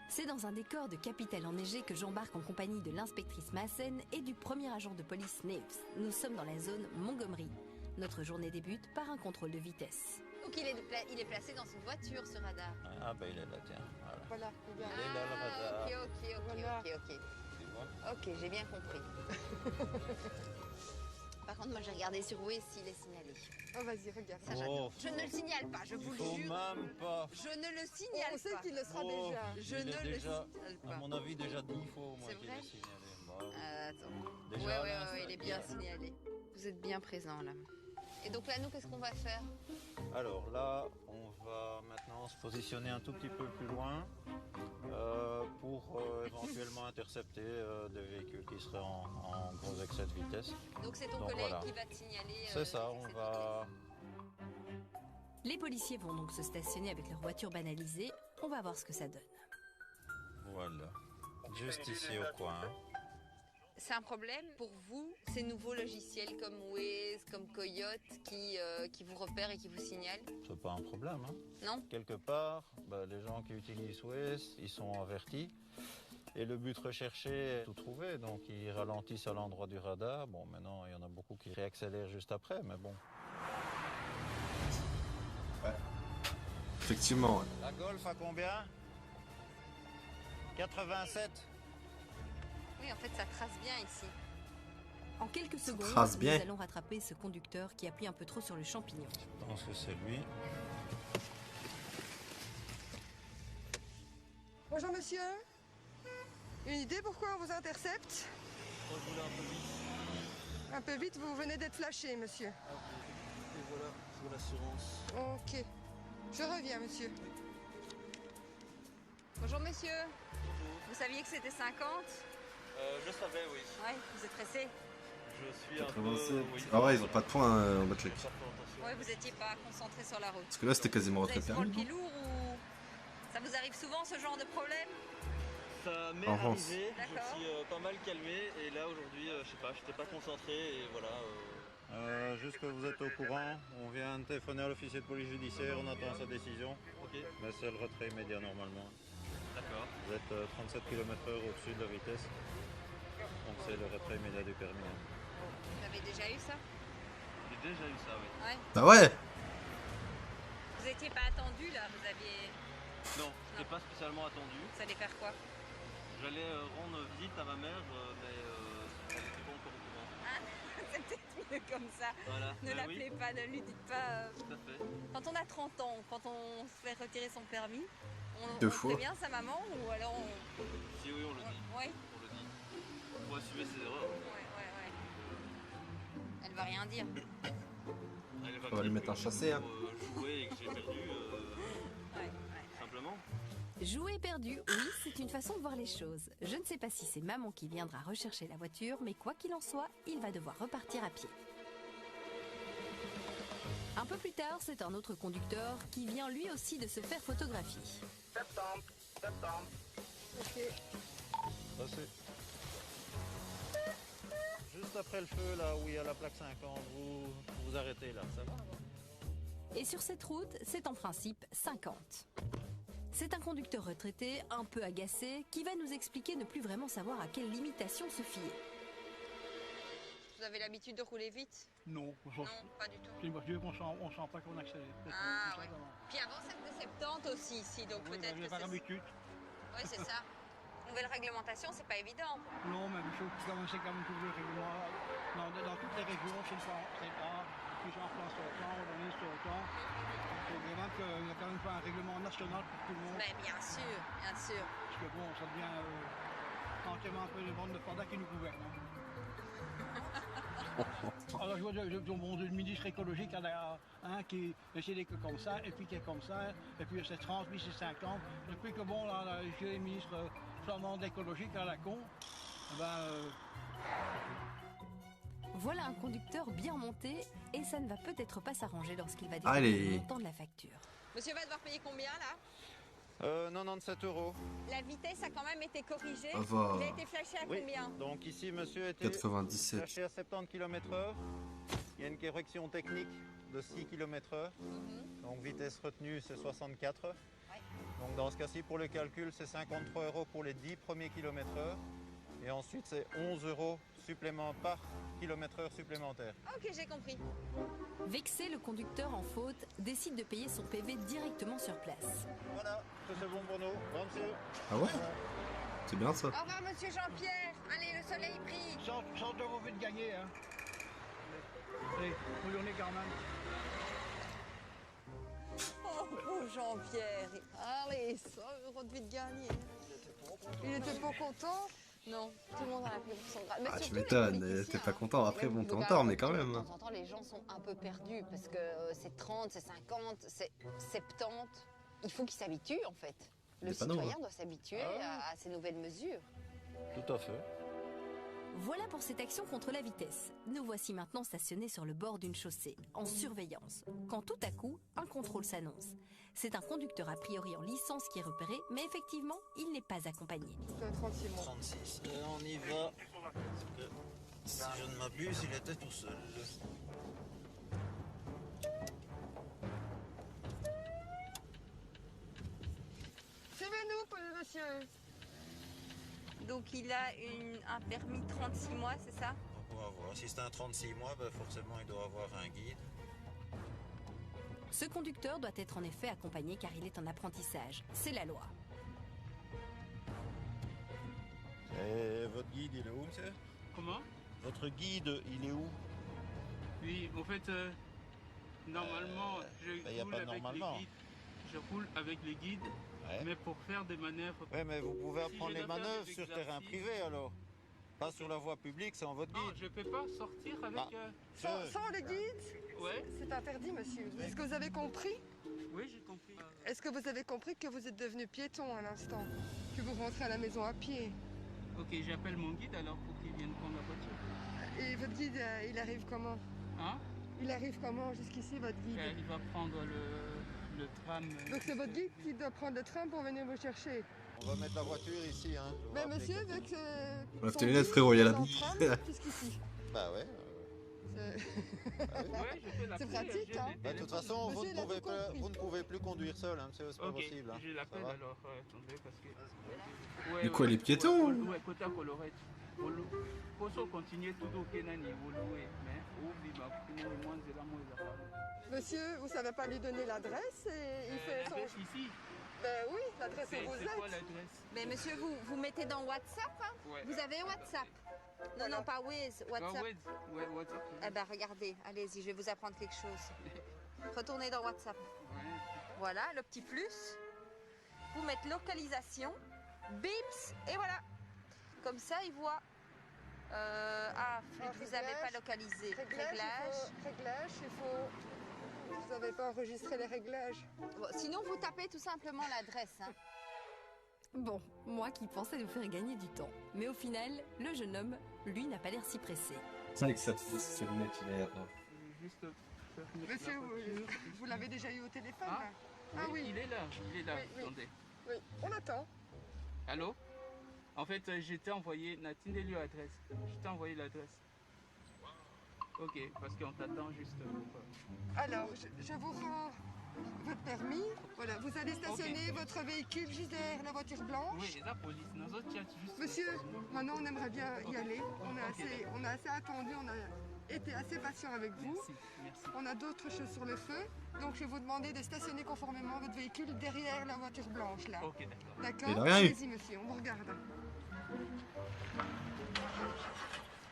C'est dans un décor de capitale enneigée que j'embarque en compagnie de l'inspectrice Maassen et du premier agent de police Neus. Nous sommes dans la zone Montgomery. Notre journée débute par un contrôle de vitesse. Donc il est placé dans une voiture, ce radar. Ah bah il est là, tiens. Voilà. Voilà, regarde. Il est là, le radar. Ok. Ok, j'ai bien compris. Par contre, moi j'ai regardé sur Waze s'il est signalé. Oh, vas-y, regarde. Ça, j'adore. Je ne le signale pas, je vous le Faut jure. même pas. Je ne le signale pas. On sait qu'il le sera Oh, déjà. Je il ne est le déjà, signale à pas. mon avis, déjà 10 fois au moins C'est qu'il vrai est signalé. Bah, Attends. Déjà, Ouais, là, il est bien signalé. Vous êtes bien présent là. Et donc là, nous, qu'est-ce qu'on va faire? Alors là, on va maintenant se positionner un tout petit peu plus loin pour éventuellement intercepter des véhicules qui seraient en gros excès de vitesse. Donc c'est ton Donc, collègue voilà. qui va te signaler. C'est ça, on va... Les policiers vont donc se stationner avec leur voiture banalisée. On va voir ce que ça donne. Voilà. Juste ici au coin. C'est un problème pour vous, ces nouveaux logiciels comme Waze, comme Coyote, qui vous repèrent et qui vous signalent? C'est pas un problème. Hein. Non? Quelque part, les gens qui utilisent Waze, ils sont avertis. Et le but recherché est tout trouvé. Donc ils ralentissent à l'endroit du radar. Bon, maintenant, il y en a beaucoup qui réaccélèrent juste après, mais bon. Ouais. Effectivement, ouais. La Golf à combien? 87. Oui, en fait, ça trace bien ici. En quelques secondes, trace bien. nous allons rattraper ce conducteur qui appuie un peu trop sur le champignon. Je pense que c'est lui. Bonjour, monsieur. Une idée pourquoi on vous intercepte? Moi, je voulais un peu vite. Un peu vite, vous venez d'être flashé, monsieur. Ah, ok. Et voilà, pour l'assurance. Ok. Je reviens, monsieur. Bonjour, monsieur. Vous saviez que c'était 50? Je savais, oui. Ouais, vous êtes pressé? Je suis un 87. peu... Oui. Ah ouais, ils ont pas de points en bas de check. Ouais, vous étiez pas concentré sur la route. Parce que là, c'était quasiment Vous avez retrait souvent le permis. pied lourd ou... Ça vous arrive souvent, ce genre de problème? Ça m'est En France. arrivé, je D'accord. me suis pas mal calmé et là aujourd'hui, je sais pas, j'étais pas concentré et voilà. Juste que vous êtes au courant, on vient de téléphoner à l'officier de police judiciaire, on attend sa décision. Ok, Mais c'est le retrait immédiat normalement. d'accord. Vous êtes 37 km/h au-dessus de la vitesse. Donc c'est le retrait immédiat du permis. Hein. Vous avez déjà eu ça? J'ai déjà eu ça, oui. Ouais. Bah ouais. Vous étiez pas attendu là, vous aviez... Non, j'étais pas spécialement attendu. Vous allez faire quoi? J'allais rendre visite à ma mère, mais elle n'était pas encore au courant. Ah, C'est peut-être mieux comme ça. Voilà. Ne Ben l'appelez pas, ne lui dites pas. Tout à fait. Quand on a 30 ans, quand on se fait retirer son permis, on Deux fois. prévient sa maman ou alors on... Si oui, on le dit. Ouais. On le dit. Faut assumer ses erreurs. Ouais. Elle va rien dire. Elle va On va lui mettre un chassé. Hein. Jouer et que j'ai perdu. Simplement. Jouer perdu, oui, c'est une façon de voir les choses. Je ne sais pas si c'est maman qui viendra rechercher la voiture, mais quoi qu'il en soit, il va devoir repartir à pied. Un peu plus tard, c'est un autre conducteur qui vient lui aussi de se faire photographier. Septembre. Ok. Passez. Juste après le feu, là où il y a la plaque 50, vous arrêtez là, ça va? Et sur cette route, c'est en principe 50. C'est un conducteur retraité, un peu agacé, qui va nous expliquer ne plus vraiment savoir à quelle limitation se fier. Vous avez l'habitude de rouler vite? Non, pas du tout. C'est une voiture qu'on sent pas qu'on accélère. Ah oui. Puis avant c'était 70 aussi ici, donc Oui, peut-être j'ai que pas c'est... l'habitude. Oui, c'est ça. Nouvelle réglementation, c'est pas évident. Non, mais il faut c'est quand même tout le règlement. Dans toutes les régions, c'est pas qui sont en place autant, on donne autant. Il faut vraiment qu'il n'y a quand même pas un règlement national pour tout le monde. Mais bien sûr, bien sûr. Parce que bon, ça devient entièrement un peu les bandes de pandas qui nous gouvernent. Alors je vois une ministre écologique, il y en a un qui essaie que comme ça, et puis qui est comme ça, et puis c'est 30, puis c'est 50. Depuis que bon, là, j'ai les ministres flamands écologiques à la con, Voilà un conducteur bien monté, et ça ne va peut-être pas s'arranger lorsqu'il va découvrir Allez. le montant de la facture. Monsieur va devoir payer combien là? 97 €. La vitesse a quand même été corrigée. Ça va. Il a été flashé à Oui. combien? Donc ici, monsieur a été 97. flashé à 70 km/h. Il y a une correction technique de 6 km/h. Donc vitesse retenue, c'est 64. Donc dans ce cas-ci, pour le calcul, c'est 53 € pour les 10 premiers km/h. Et ensuite, c'est 11 € supplément par km/h supplémentaire. Ok, j'ai compris. Vexé, le conducteur en faute décide de payer son PV directement sur place. Voilà, c'est bon pour nous. Bon, monsieur. Ah ouais? C'est bien ça. Au revoir, monsieur Jean-Pierre. Allez, le soleil brille. 100 € vite gagné, hein. Allez, bonne journée quand même. Oh, Jean-Pierre. Allez, 100 € de vite gagné. Il était pas content? Non, tout le monde a appelé pour son grade. Mais Ah, tu surtout les m'étonnes, politiciens, t'es pas content. Après, bon, t'es en Donc, tort, mais quand même. De temps en temps, les gens sont un peu perdus parce que c'est 30, c'est 50, c'est 70. Il faut qu'ils s'habituent en fait. Le Des panneaux, citoyen hein. doit s'habituer à ces nouvelles mesures. Tout à fait. Voilà pour cette action contre la vitesse. Nous voici maintenant stationnés sur le bord d'une chaussée, en surveillance, quand tout à coup, un contrôle s'annonce. C'est un conducteur a priori en licence qui est repéré, mais effectivement, il n'est pas accompagné. 36 mois. 36. On y va. Si je ne m'abuse, il était tout seul. Suivez-nous, monsieur. Donc il a un permis 36 mois, c'est ça? On va voir. Si c'est un 36 mois, ben forcément, il doit avoir un guide. Ce conducteur doit être en effet accompagné car il est en apprentissage. C'est la loi. Et votre guide, il est où, monsieur? Comment? Votre guide, il est où? Oui, en fait, normalement, je roule avec les guides. Je roule avec les guides, mais pour faire des manœuvres. Oui, mais vous pouvez Si apprendre je les dois faire manœuvres des sur terrain exercices- privé, alors. Pas sur la voie publique, c'est en votre Non, guide. je peux pas sortir avec. Sans le guide, Ouais. c'est interdit, monsieur. Est-ce que vous avez compris? Oui, j'ai compris. Est-ce que vous avez compris que vous êtes devenu piéton à l'instant? Que vous rentrez à la maison à pied? Ok, j'appelle mon guide alors pour qu'il vienne prendre la voiture. Et votre guide, il arrive comment? Hein? Il arrive comment jusqu'ici, votre guide? Il va prendre le tram. Donc c'est votre guide qui doit prendre le train pour venir vous chercher? On va mettre la voiture ici, hein. Je vais Mais appeler monsieur, quelqu'un. avec Lève son tes lunettes, guide, frérot, il y a la dans le boue. tram, jusqu'ici. Bah ouais. C'est pratique, hein? Bah, de toute façon, vous Monsieur, il a tout compris. ne pouvez plus conduire seul, hein, monsieur, c'est pas Ok, possible. Hein. je l'appelle Ça va alors. Attendez, parce que. Mais quoi, les piétons? Ouais, côté Colorette. Posso continuer tout au Kenani, mais oublie ma moi, c'est là, moi, Monsieur, vous savez pas lui donner l'adresse et il fait son... l'adresse ici. Ben oui, l'adresse où vous C'est quoi êtes. l'adresse? Mais monsieur, vous mettez dans WhatsApp, hein? Ouais. Vous avez WhatsApp? Non, non, pas Wiz, WhatsApp. Ouais, WhatsApp. Eh ben regardez, allez-y, je vais vous apprendre quelque chose. Retournez dans WhatsApp. Voilà, le petit plus. Vous mettez localisation, bips, et voilà. Comme ça, il voit. Flûte, vous n'avez pas localisé. Réglage, il faut... Vous n'avez pas enregistré les réglages. Bon, sinon, vous tapez tout simplement l'adresse. Hein. Bon, moi qui pensais nous faire gagner du temps. Mais au final, le jeune homme, lui, n'a pas l'air si pressé. C'est vrai que ça ses lunettes, il est... Juste Monsieur, vous l'avez déjà eu au téléphone là? Ah oui, il est là, Oui. attendez. Oui, on attend. Allô? En fait, j'étais envoyé, Natine Delio adresse. Je t'ai envoyé l'adresse. Ok, parce qu'on t'attend juste pour... Alors, je vous rends votre permis. Voilà, vous allez stationner votre véhicule juste derrière la voiture blanche. Oui, la police, nous autres, juste... Monsieur, maintenant on aimerait bien y aller. On a assez attendu, on a été assez patient avec vous. Merci. On a d'autres choses sur le feu. Donc je vais vous demander de stationner conformément votre véhicule derrière la voiture blanche là. Ok, d'accord. D'accord? Il a rien eu. Allez-y monsieur, on vous regarde.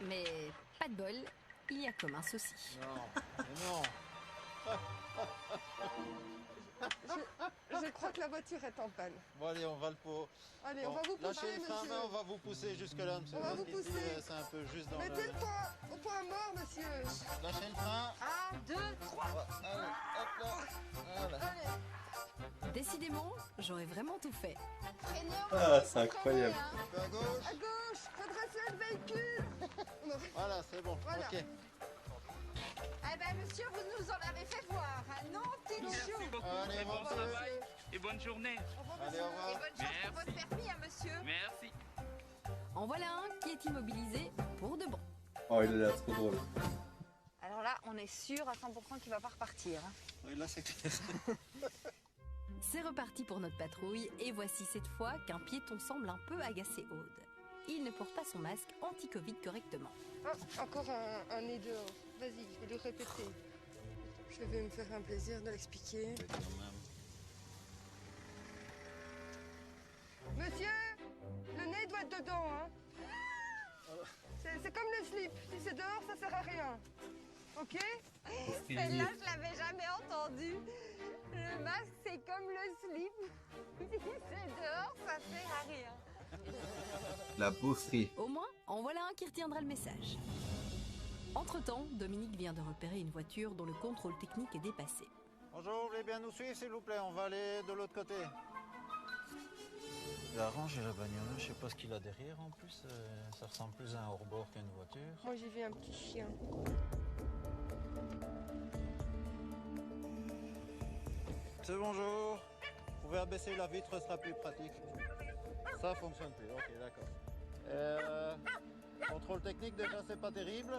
Mais pas de bol, il y a comme un souci. Non. Je crois que la voiture est en panne. Bon allez, on va le pour. Allez, on va vous Lâchez pousser, le frein à monsieur. main, on va vous pousser jusque là, monsieur. On va parce vous qu'ici, pousser. c'est un peu juste dans Mettez le... le point au point mort, monsieur. Lâchez le frein. 1, 2, 3. Allez, hop là. Voilà. Décidément, j'aurais vraiment tout fait. Ah, c'est incroyable. Un peu à gauche. À gauche, redressez le véhicule. Voilà, c'est bon. Voilà. Ok. Eh ben monsieur, vous nous en avez fait voir. Non, petit Merci chou. beaucoup. Allez, Et bon bon travail. Et bonne journée. Allez, au Et revoir. bonne chance pour votre permis, hein, monsieur. Merci. En voilà un qui est immobilisé pour de bon. Oh, il a l'air trop drôle. Alors là, on est sûr à 100% qu'il va pas repartir. Hein. Oui, là, c'est clair. C'est reparti pour notre patrouille et voici cette fois qu'un piéton semble un peu agacer Aude. Il ne porte pas son masque anti-Covid correctement. Ah, encore un nez dehors. Vas-y, je vais lui répéter. Je vais me faire un plaisir de l'expliquer. Monsieur, le nez doit être dedans, hein. C'est comme le slip. Si c'est dehors, ça sert à rien. Ok? Celle-là, je l'avais jamais entendue. Le masque, c'est comme le slip. Si c'est dehors, ça sert à rien. La beaufrie. Au moins, en voilà un qui retiendra le message. Entre-temps, Dominique vient de repérer une voiture dont le contrôle technique est dépassé. Bonjour, vous voulez bien nous suivre, s'il vous plaît? On va aller de l'autre côté. Il a rangé la bagnole, je sais pas ce qu'il a derrière en plus. Ça ressemble plus à un hors-bord qu'à une voiture. Moi, j'ai vu un petit chien. C'est bonjour. Vous pouvez abaisser la vitre, ce sera plus pratique. Ça fonctionne plus, ok, d'accord. Contrôle technique, déjà, c'est pas terrible.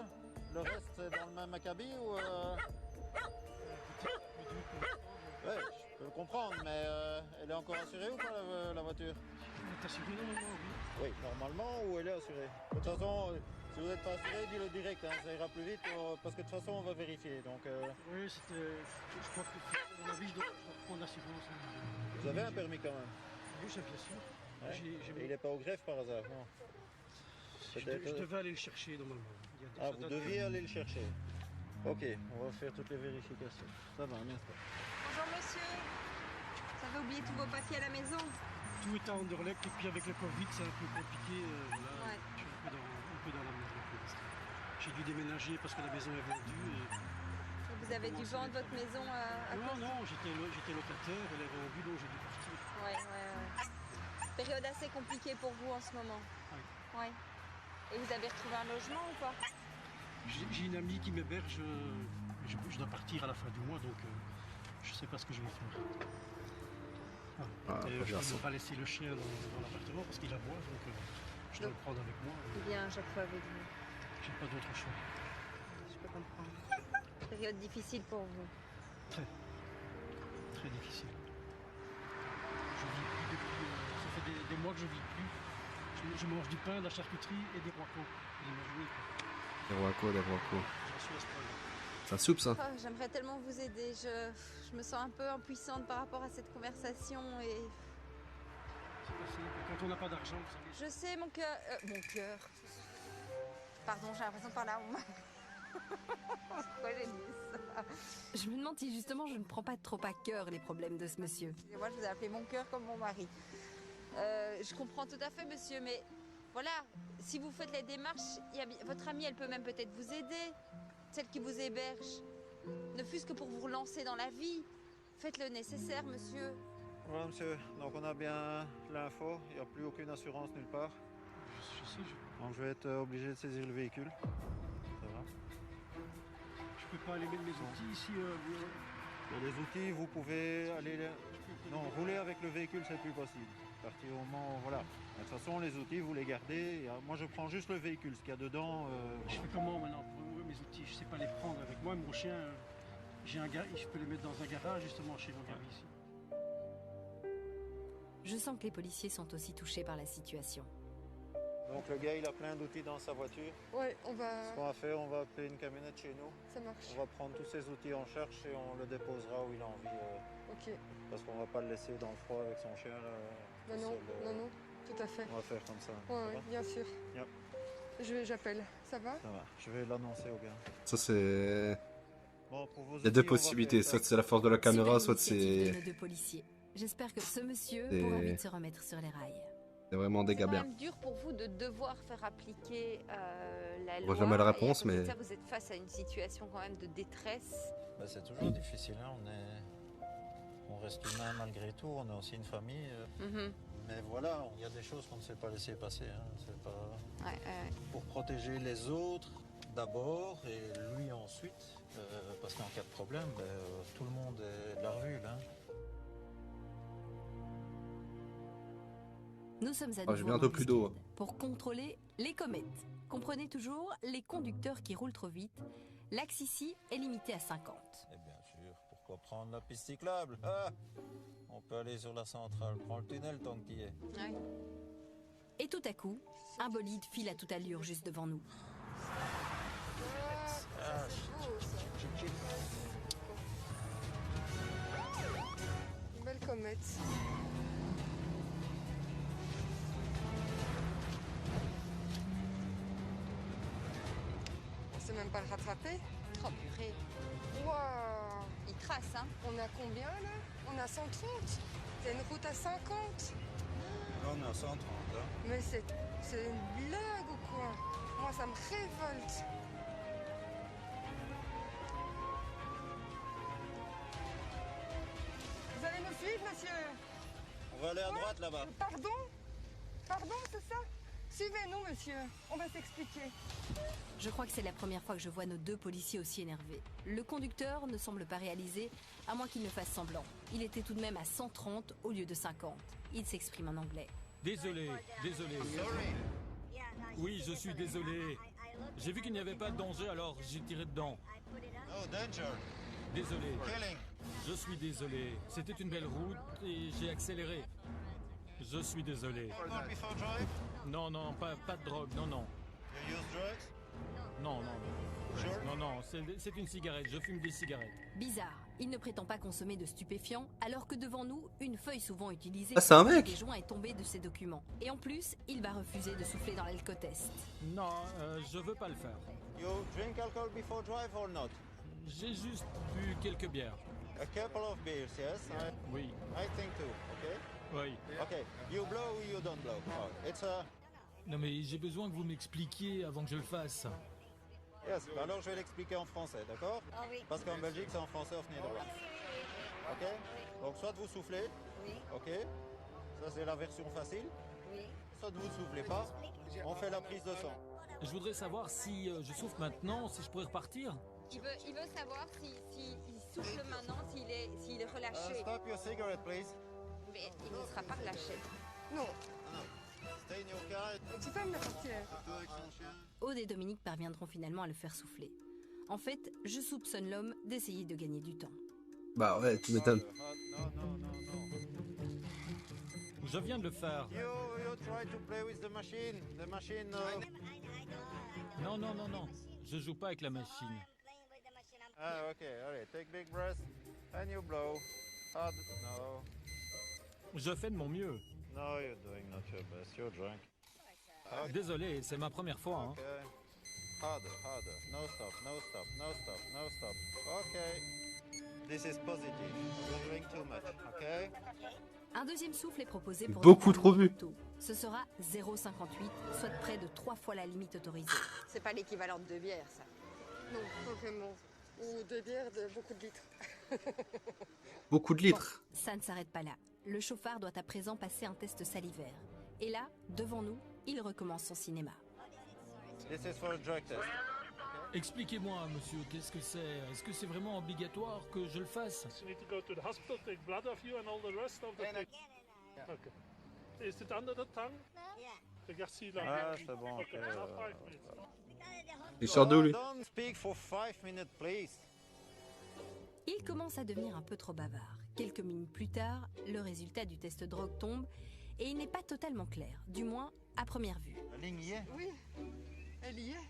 Le reste, c'est dans le même acabit ou... Ouais, je peux le comprendre, mais elle est encore assurée ou pas, la voiture? Elle est assurée normalement, oui. Oui, normalement, ou elle est assurée. De toute façon, si vous n'êtes pas assuré, dis-le direct, hein, ça ira plus vite, parce que de toute façon, on va vérifier. Donc, Oui, je crois que, à mon avis, je dois prendre l'assurance. Hein. vous avez un permis quand même? Oui, ça, bien sûr. Ouais. J'ai- Et il n'est pas au greffe par hasard, non? Je devais aller le chercher normalement. Ah, vous deviez aller le chercher. Ok, on va faire toutes les vérifications. Ça va, un instant. Bonjour monsieur. Vous avez oublié tous vos papiers à la maison? Tout est à Anderlecht et puis avec le Covid, c'est un peu compliqué. Voilà, Ouais. je suis un peu dans la merde pour l'instant. J'ai dû déménager parce que la maison est vendue. Et Vous avez dû vendre votre maison à non, cause? non, j'étais locataire, elle est vendue, donc j'ai dû partir. Ouais. Période assez compliquée pour vous en ce moment. Ouais. Et vous avez retrouvé un logement ou pas? J'ai une amie qui m'héberge, je dois partir à la fin du mois, donc je sais pas ce que je vais faire. Ah, Et pas je bien ne ça. peux pas laisser le chien dans l'appartement parce qu'il aboie, donc je dois le prendre avec moi. Il vient à chaque fois avec vous. J'ai pas d'autre choix. Je peux comprendre. Période difficile pour vous. Très difficile. Je vis plus depuis, ça fait des mois que je vis plus. Je mange du pain, de la charcuterie et des roicos. Vous imaginez quoi. Des roicos. J'en suis à ce point-là. C'est un soupe, ça. Oh, j'aimerais tellement vous aider. Je me sens un peu impuissante par rapport à cette conversation et C'est pas simple. Quand on n'a pas d'argent, vous savez. je sais mon cœur. Pardon, j'ai l'impression de parler à mon mari. Pourquoi j'ai dit ça? Je me demande si justement je ne prends pas trop à cœur les problèmes de ce monsieur. Moi, je vous ai appelé mon cœur comme mon mari. Je comprends tout à fait, monsieur, mais voilà, si vous faites les démarches, votre amie, elle peut même peut-être vous aider, celle qui vous héberge. Ne fût-ce que pour vous relancer dans la vie. Faites le nécessaire, monsieur. Voilà, monsieur. Donc on a bien l'info. Il n'y a plus aucune assurance nulle part. Donc je vais être obligé de saisir le véhicule. Ça va? Je peux pas aller mettre mes outils ici. Les outils, vous pouvez aller... Non, rouler avec le véhicule, c'est plus possible. À partir du moment... Voilà. De toute façon, les outils, vous les gardez. Et, moi, je prends juste le véhicule. Ce qu'il y a dedans... Je fais comment maintenant pour ouvrir mes outils? Je sais pas les prendre avec moi. Mon chien, je peux les mettre dans un garage, justement, chez nos gars ici. Je sens que les policiers sont aussi touchés par la situation. Donc le gars, il a plein d'outils dans sa voiture. Ouais, on va... Ce qu'on va faire, on va appeler une camionnette chez nous. Ça marche. On va prendre tous ces outils en charge et on le déposera où il a envie. Ok. Parce qu'on va pas le laisser dans le froid avec son chien. Là, non, tout à fait. On va faire comme ça. Ouais, bien sûr. Yep. J'appelle. Ça va? Ça va. Je vais l'annoncer au gars. Ça, c'est... Bon, pour vos il y a deux outils, on va possibilités. faire Soit ça. c'est la force de la caméra, Super soit initiative de c'est... nos deux policiers. J'espère que ce monsieur Et- pourra vite se remettre sur les rails. C'est vraiment des C'est gars quand bien. même dur pour vous de devoir faire appliquer la On loi. voit jamais la et à réponse, côté de mais- ça, vous êtes face à une situation quand même de détresse. Bah, c'est toujours difficile. Hein. On reste humain malgré tout. On a aussi une famille. Mais voilà, il y a des choses qu'on ne sait pas laisser passer. Hein. C'est pas... Pour protéger les autres d'abord et lui ensuite. Parce qu'en cas de problème, tout le monde est de la revue. Hein. Nous sommes à Ah, j'ai nouveau bientôt en plus d'eau. embuscade pour contrôler les comètes. Comprenez toujours, les conducteurs qui roulent trop vite. L'axe ici est limité à 50. Et bien sûr, pourquoi prendre la piste cyclable? Ah, on peut aller sur la centrale. Prends le tunnel tant qu'il y est. Et tout à coup, un bolide file à toute allure juste devant nous. Une belle comète. On sait même pas le rattraper. Oh purée. Waouh! Il trace, hein? On a combien là? On a 130. C'est une route à 50. Là, on est à 130. Hein. Mais c'est une blague ou quoi? Moi, ça me révolte. Vous allez me suivre, monsieur? On va aller à droite là-bas. Pardon? Pardon, c'est ça? Suivez-nous, monsieur. On va s'expliquer. Je crois que c'est la première fois que je vois nos deux policiers aussi énervés. Le conducteur ne semble pas réaliser, à moins qu'il ne fasse semblant. Il était tout de même à 130 au lieu de 50. Il s'exprime en anglais. Désolé. Oui, je suis désolé. J'ai vu qu'il n'y avait pas de danger, alors j'ai tiré dedans. No danger. Désolé. Killing. Je suis désolé. C'était une belle route et j'ai accéléré. Je suis désolé. Alcohol before drive? Non, pas de drogue, non. You use drugs? Non. Sure? Non, c'est une cigarette, je fume des cigarettes. Bizarre, il ne prétend pas consommer de stupéfiants, alors que devant nous, une feuille souvent utilisée Ah, c'est un pour mec. des joints est tombée de ses documents. Et en plus, il va refuser de souffler dans l'alcotest. Non, je veux pas le faire. You drink alcohol before drive or not? J'ai juste bu quelques bières. A couple of beers, yes? Oui. I think too, okay? Oui. Okay, you blow or you don't blow? Oh, it's a... Non mais j'ai besoin que vous m'expliquiez avant que je le fasse. Yes, bah alors je vais l'expliquer en français, d'accord? Parce qu'en Belgique, c'est en français of Nederlands. Ok? Donc soit vous soufflez, ok? Ça c'est la version facile. Soit vous soufflez pas, on fait la prise de sang. Je voudrais savoir si je souffle maintenant, si je pourrais repartir. Il veut savoir s'il souffle maintenant, s'il est relâché. Stop your cigarette, please. Mais il ne sera pas relâché. Non. Stay in your car. Tu peux me la sortir. Aude et Dominique parviendront finalement à le faire souffler. En fait, je soupçonne l'homme d'essayer de gagner du temps. Bah ouais, tu m'étonnes. Non. Je viens de le faire. You try to play with the machine. The machine... Non. Je joue pas avec la machine. Ah, ok, allez, take big breath. And you blow. Hard. No. Je fais de mon mieux. No, you're doing not your best. You're drunk. Désolé, c'est ma première fois. Hein. Okay. Harder, harder. No stop, no stop, no stop, no stop. Okay. This is positive. You're doing too much, okay? Un deuxième souffle est proposé pour Beaucoup déterminer trop vu. le taux. Ce sera 0,58, soit près de 3 fois la limite autorisée. C'est pas l'équivalent de 2 bières, ça. Non, pas vraiment. Ou 2 bières de beaucoup de litres. Beaucoup de litres. Ça ne s'arrête pas là. Le chauffard doit à présent passer un test salivaire. Et là, devant nous, il recommence son cinéma. This is for a drug test. Expliquez-moi, monsieur, qu'est-ce que c'est? Est-ce que c'est vraiment obligatoire que je le fasse? You need to go to the hospital, take blood off you and all the rest of the thing. Okay. Is it under the tongue? Regarde si là. Ah, c'est bon. Okay, Okay. now 5 minutes. Il sort d'où lui? Don't speak for 5 minutes, please. Il commence à devenir un peu trop bavard. Quelques minutes plus tard, le résultat du test drogue tombe et il n'est pas totalement clair, du moins à première vue. La ligne y est. Oui, elle y est.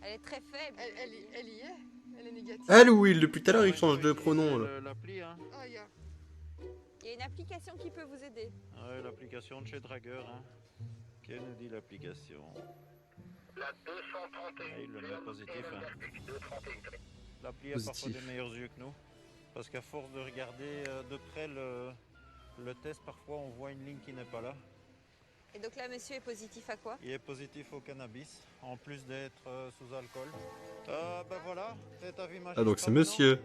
Elle est très faible. Elle y est. Elle est négative. Elle ou il? Depuis tout à l'heure, il change de pronom. Là. L'appli, hein. Ah, il y a. Il y a une application qui peut vous aider. Ouais, l'application de chez Dragueur, hein. Qu'est-ce nous dit l'application? La 231. Il le met positif, hein. L'appli a Positif. parfois des meilleurs yeux que nous. Parce qu'à force de regarder de près le test, parfois on voit une ligne qui n'est pas là. Et donc là, monsieur est positif à quoi? Il est positif au cannabis, en plus d'être sous alcool. Ben voilà, c'est avis Ah donc c'est monsieur.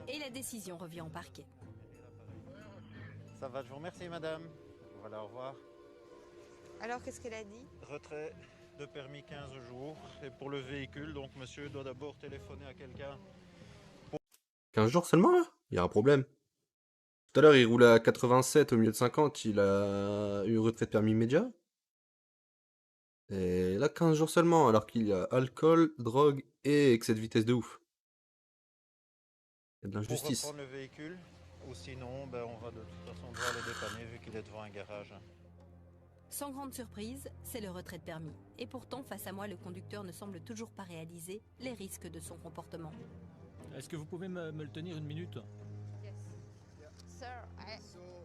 Et la décision revient au parquet. Ça va, je vous remercie madame. Voilà, au revoir. Alors, qu'est-ce qu'elle a dit? Retrait de permis 15 jours. Et pour le véhicule, donc monsieur doit d'abord téléphoner à quelqu'un. 15 jours seulement là? Il y a un problème. Tout à l'heure, il roulait à 87 au milieu de 50, il a eu retrait de permis immédiat. Et là, 15 jours seulement, alors qu'il y a alcool, drogue et excès de vitesse de ouf. Il y a de Pour l'injustice. reprendre le véhicule, ou sinon, ben, on va de toute façon devoir le dépanner vu qu'il est devant un garage. Sans grande surprise, c'est le retrait de permis. Et pourtant, face à moi, le conducteur ne semble toujours pas réaliser les risques de son comportement. Est-ce que vous pouvez me le tenir une minute? Sir,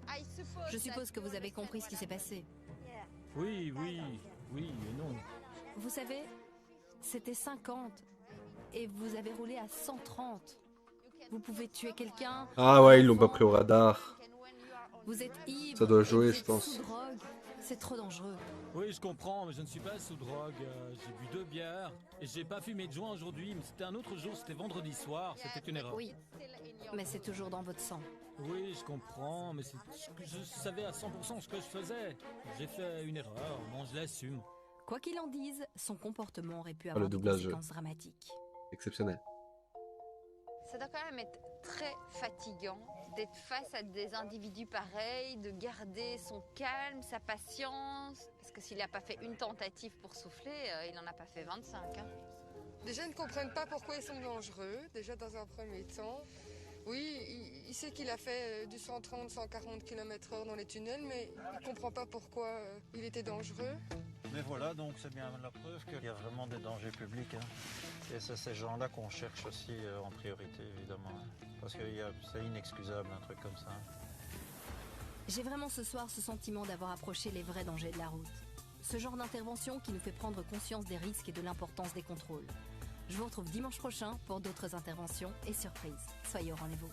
I suppose Je suppose que vous avez compris ce qui s'est passé. Oui, oui, oui et non. Vous savez, c'était 50 et vous avez roulé à 130. Vous pouvez tuer quelqu'un. Ah ouais, ils l'ont pas pris au radar. Vous êtes ivre. Ça doit et jouer, vous je êtes pense. sous drogue. C'est trop dangereux. Oui, je comprends, mais je ne suis pas sous drogue. J'ai bu 2 bières et j'ai pas fumé de joint aujourd'hui, mais c'était un autre jour, c'était vendredi soir, c'était une erreur. Oui, mais c'est toujours dans votre sang. Oui, je comprends, mais je savais à 100% ce que je faisais. J'ai fait une erreur, bon, je l'assume. Quoi qu'il en dise, son comportement aurait pu le avoir des doublage. conséquences dramatiques. Exceptionnel. Ça doit quand même être très fatigant d'être face à des individus pareils, de garder son calme, sa patience. Parce que s'il n'a pas fait une tentative pour souffler, il n'en a pas fait 25. Hein. Déjà, ils ne comprennent pas pourquoi ils sont dangereux, déjà dans un premier temps. Oui, il sait qu'il a fait du 130-140 km/h dans les tunnels, mais il ne comprend pas pourquoi il était dangereux. Mais voilà, donc c'est bien la preuve qu'il y a vraiment des dangers publics. Hein. Et c'est ces gens-là qu'on cherche aussi en priorité, évidemment. Hein. Parce que c'est inexcusable, un truc comme ça. J'ai vraiment ce soir ce sentiment d'avoir approché les vrais dangers de la route. Ce genre d'intervention qui nous fait prendre conscience des risques et de l'importance des contrôles. Je vous retrouve dimanche prochain pour d'autres interventions et surprises. Soyez au rendez-vous.